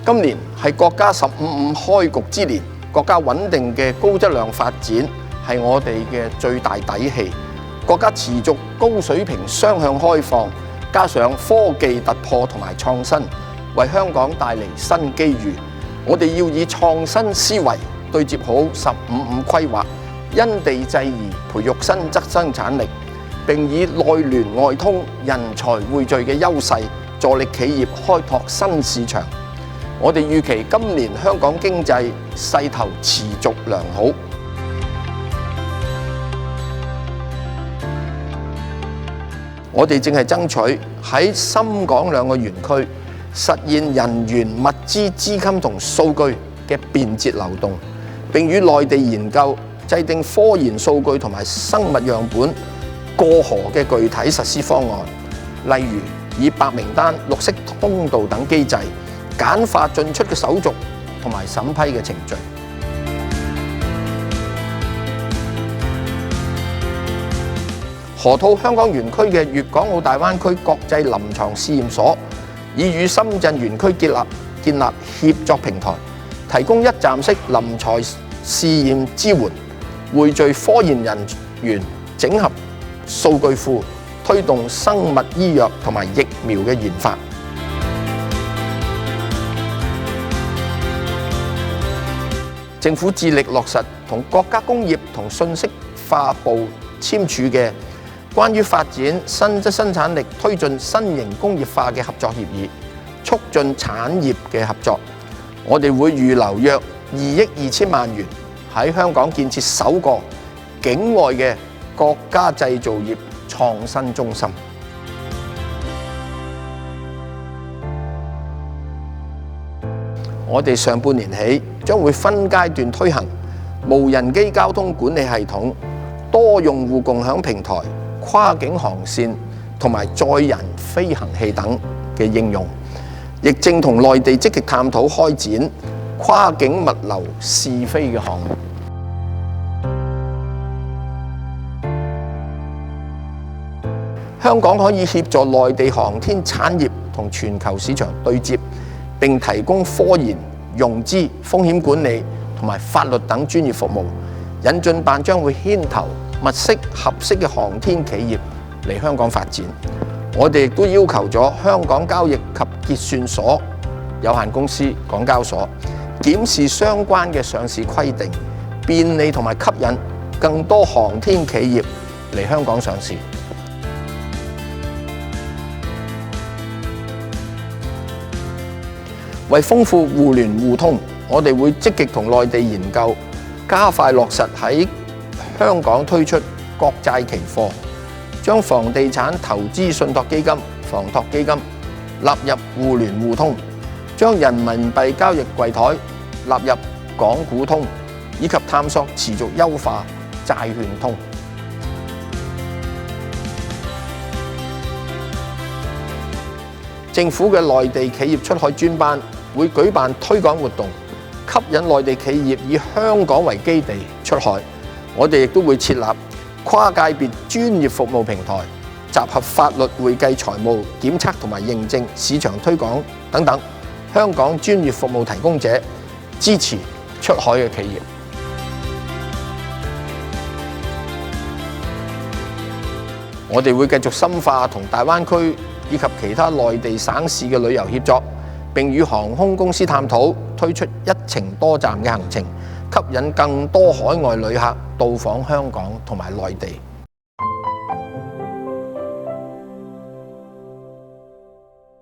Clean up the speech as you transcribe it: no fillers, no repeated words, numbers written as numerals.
今年係國家15開局之年，國家穩定嘅高質量發展係我哋嘅最大底氣。國家持續高水平雙向開放，加上科技突破同埋創新，為香港帶嚟新機遇。我哋要以創新思維對接好15規劃，因地制宜培育新質生產力，並以內聯外通、人才匯聚嘅優勢，助力企業開拓新市場。我哋預期今年香港經濟勢頭持續良好。我哋正係爭取喺深港兩個園區實現人員、物資、資金同數據嘅便捷流動，並與內地研究制定科研數據同埋生物樣本過河嘅具體實施方案，例如以白名單、綠色通道等機制，簡化進出嘅手續同埋審批嘅程序。河套香港園區嘅粵港澳大灣區國際臨床試驗所，已與深圳園區建立協作平台，提供一站式臨床試驗支援，匯聚科研人員，整合數據庫，推動生物醫藥同埋疫苗嘅研發。政府致力落實同國家工業同信息化部簽署嘅關於發展新質生產力、推進新型工業化嘅合作協議，促進產業嘅合作。我哋會預留約2億2千萬元喺香港建設首個境外嘅國家製造業創新中心。我哋上半年起將會分階段推行無人機交通管理系統、多用戶共享平台、跨境航線同埋載人飛行器等嘅應用，亦正同內地積極探討開展跨境物流試飛嘅項目。香港可以協助內地航天產業同全球市場對接，並提供科研、融資、風險管理同埋法律等專業服務。引進辦將會牽頭物色合適嘅航天企業嚟香港發展。我哋亦都要求咗香港交易及結算所有限公司港交所檢視相關嘅上市規定，便利同埋吸引更多航天企業嚟香港上市。為豐富互聯互通，我哋會積極同內地研究，加快落實喺香港推出國債期貨，將房地產投資信託基金、房託基金納入互聯互通，將人民幣交易櫃台納入港股通，以及探索持續優化債券通。政府嘅內地企業出海專班會舉辦推廣活動，吸引內地企業以香港為基地出海。我哋亦都會設立跨界別專業服務平台，集合法律、會計、財務、檢測同埋認證、市場推廣等等香港專業服務提供者，支持出海嘅企業。我哋會繼續深化同大灣區以及其他內地省市嘅旅遊協作，並與航空公司探討推出一程多站嘅行程，吸引更多海外旅客到訪香港同埋內地。